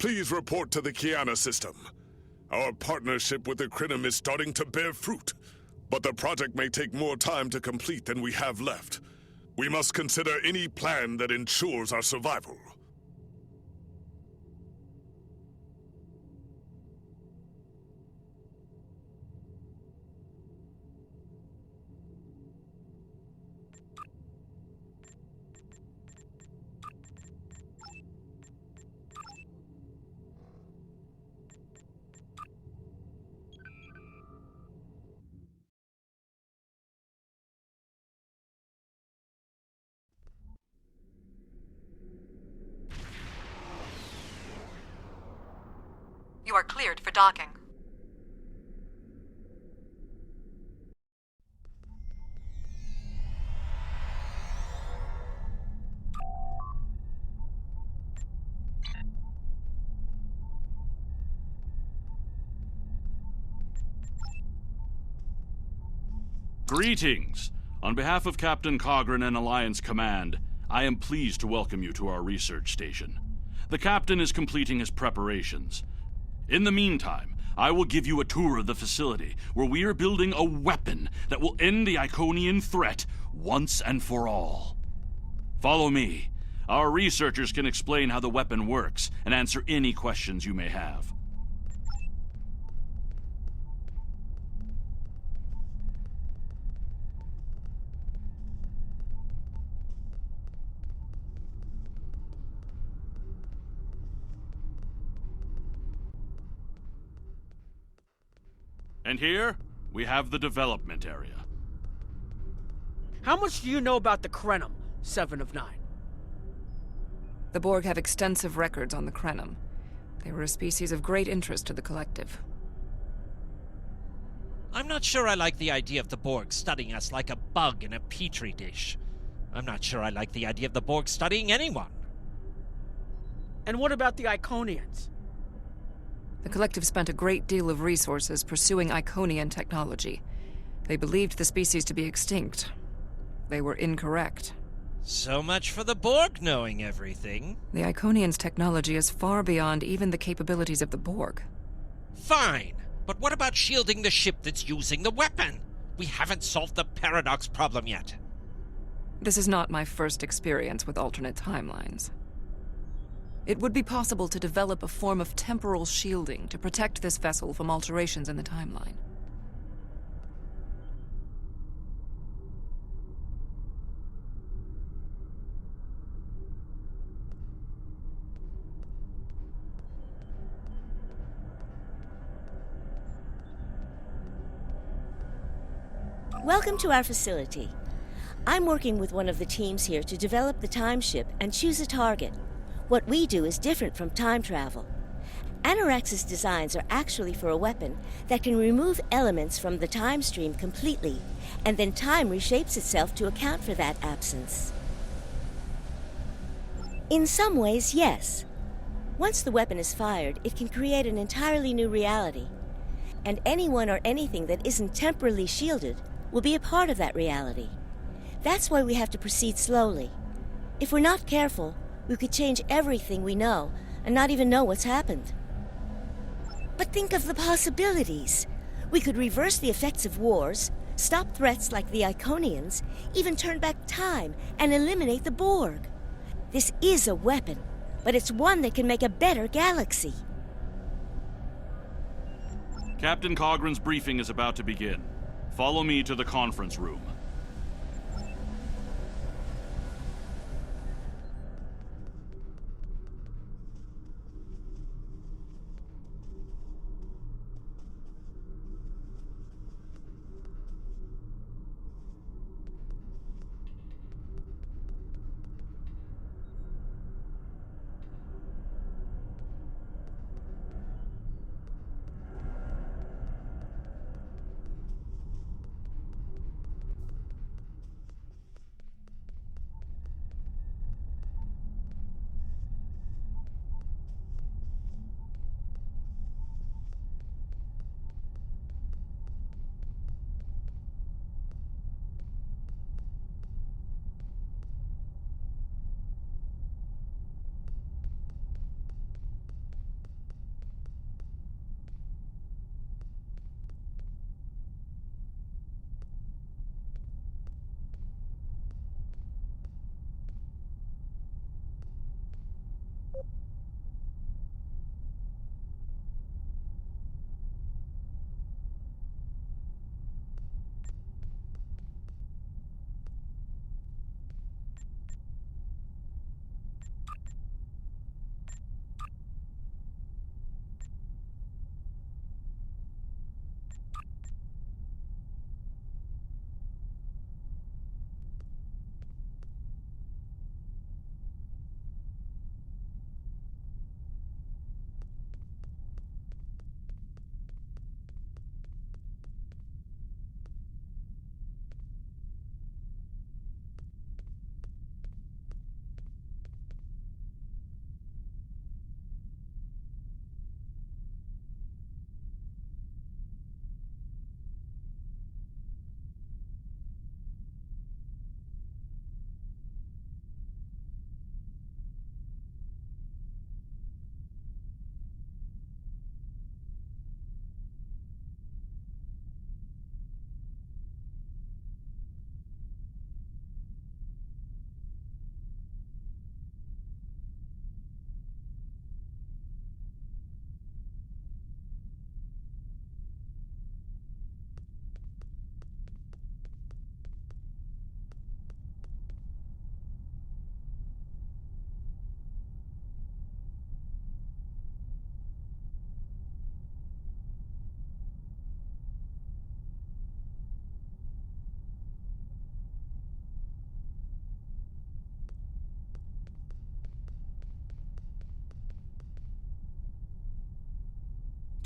Please report to the Kiana system. Our partnership with the Iconian is starting to bear fruit, but the project may take more time to complete than we have left. We must consider any plan that ensures our survival. You are cleared for docking. Greetings! On behalf of Captain Cogran and Alliance Command, I am pleased to welcome you to our research station. The Captain is completing his preparations. In the meantime, I will give you a tour of the facility, where we are building a weapon that will end the Iconian threat once and for all. Follow me. Our researchers can explain how the weapon works and answer any questions you may have. And here, we have the development area. How much do you know about the Krenim, 7 of 9? The Borg have extensive records on the Krenim. They were a species of great interest to the Collective. I'm not sure I like the idea of the Borg studying us like a bug in a petri dish. I'm not sure I like the idea of the Borg studying anyone. And what about the Iconians? The Collective spent a great deal of resources pursuing Iconian technology. They believed the species to be extinct. They were incorrect. So much for the Borg knowing everything. The Iconians' technology is far beyond even the capabilities of the Borg. Fine, but what about shielding the ship that's using the weapon? We haven't solved the paradox problem yet. This is not my first experience with alternate timelines. It would be possible to develop a form of temporal shielding to protect this vessel from alterations in the timeline. Welcome to our facility. I'm working with one of the teams here to develop the time ship and choose a target. What we do is different from time travel. Anorax's designs are actually for a weapon that can remove elements from the time stream completely, and then time reshapes itself to account for that absence. In some ways, yes. Once the weapon is fired, it can create an entirely new reality. And anyone or anything that isn't temporally shielded will be a part of that reality. That's why we have to proceed slowly. If we're not careful, we could change everything we know and not even know what's happened. But think of the possibilities. We could reverse the effects of wars, stop threats like the Iconians, even turn back time and eliminate the Borg. This is a weapon, but it's one that can make a better galaxy. Captain Cogran's briefing is about to begin. Follow me to the conference room.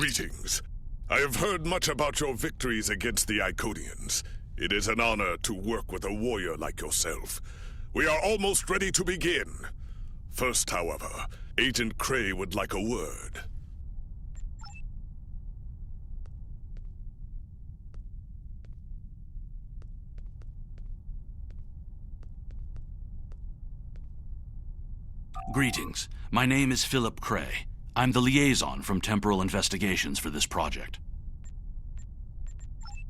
Greetings. I have heard much about your victories against the Iconians. It is an honor to work with a warrior like yourself. We are almost ready to begin. First, however, Agent Cray would like a word. Greetings. My name is Philip Cray. I'm the liaison from Temporal Investigations for this project.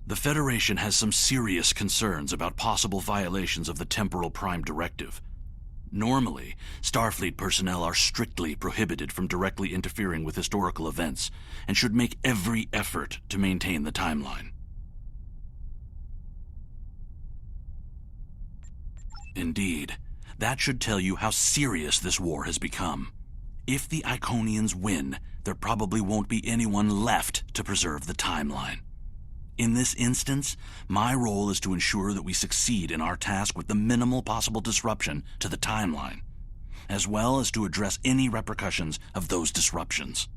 The Federation has some serious concerns about possible violations of the Temporal Prime Directive. Normally, Starfleet personnel are strictly prohibited from directly interfering with historical events and should make every effort to maintain the timeline. Indeed, that should tell you how serious this war has become. If the Iconians win, there probably won't be anyone left to preserve the timeline. In this instance, my role is to ensure that we succeed in our task with the minimal possible disruption to the timeline, as well as to address any repercussions of those disruptions.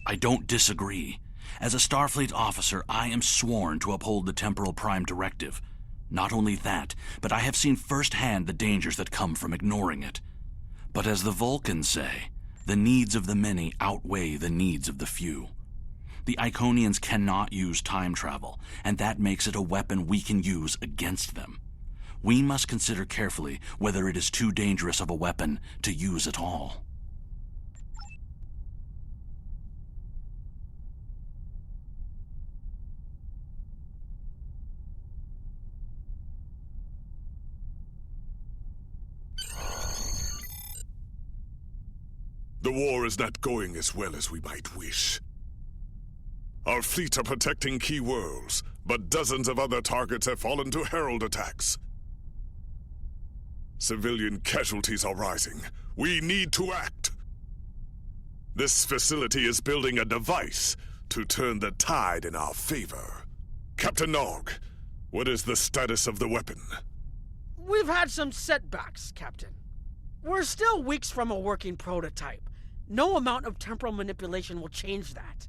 I don't disagree. As a Starfleet officer, I am sworn to uphold the Temporal Prime Directive. Not only that, but I have seen firsthand the dangers that come from ignoring it. But as the Vulcans say, the needs of the many outweigh the needs of the few. The Iconians cannot use time travel, and that makes it a weapon we can use against them. We must consider carefully whether it is too dangerous of a weapon to use at all. The war is not going as well as we might wish. Our fleet are protecting key worlds, but dozens of other targets have fallen to Herald attacks. Civilian casualties are rising. We need to act. This facility is building a device to turn the tide in our favor. Captain Nog, what is the status of the weapon? We've had some setbacks, Captain. We're still weeks from a working prototype. No amount of temporal manipulation will change that.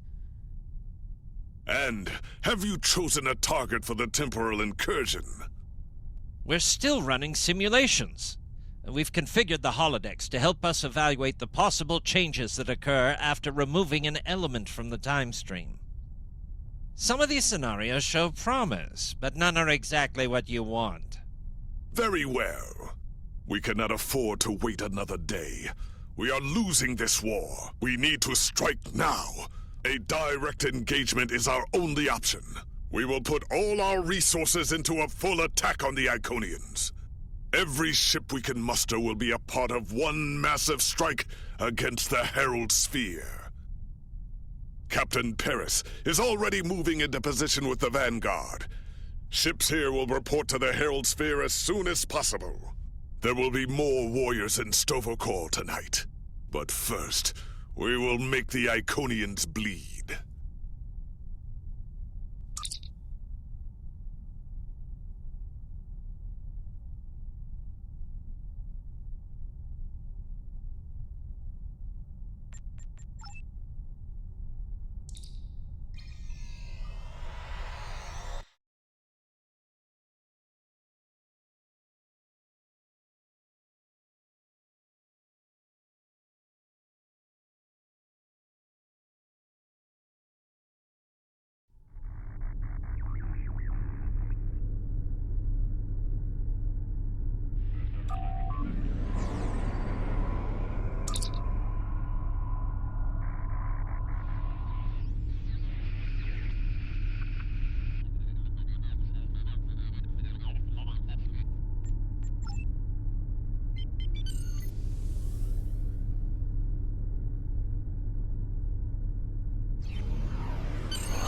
And have you chosen a target for the temporal incursion? We're still running simulations. We've configured the holodecks to help us evaluate the possible changes that occur after removing an element from the time stream. Some of these scenarios show promise, but none are exactly what you want. Very well. We cannot afford to wait another day. We are losing this war. We need to strike now. A direct engagement is our only option. We will put all our resources into a full attack on the Iconians. Every ship we can muster will be a part of one massive strike against the Herald Sphere. Captain Paris is already moving into position with the Vanguard. Ships here will report to the Herald Sphere as soon as possible. There will be more warriors in Stovokor tonight. But first, we will make the Iconians bleed.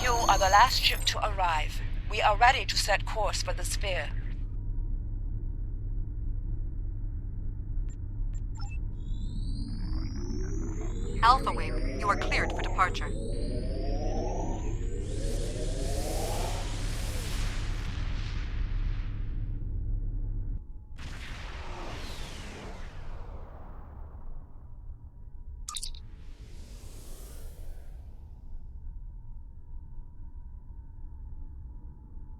You are the last ship to arrive. We are ready to set course for the sphere. Alpha Wing, you are cleared for departure.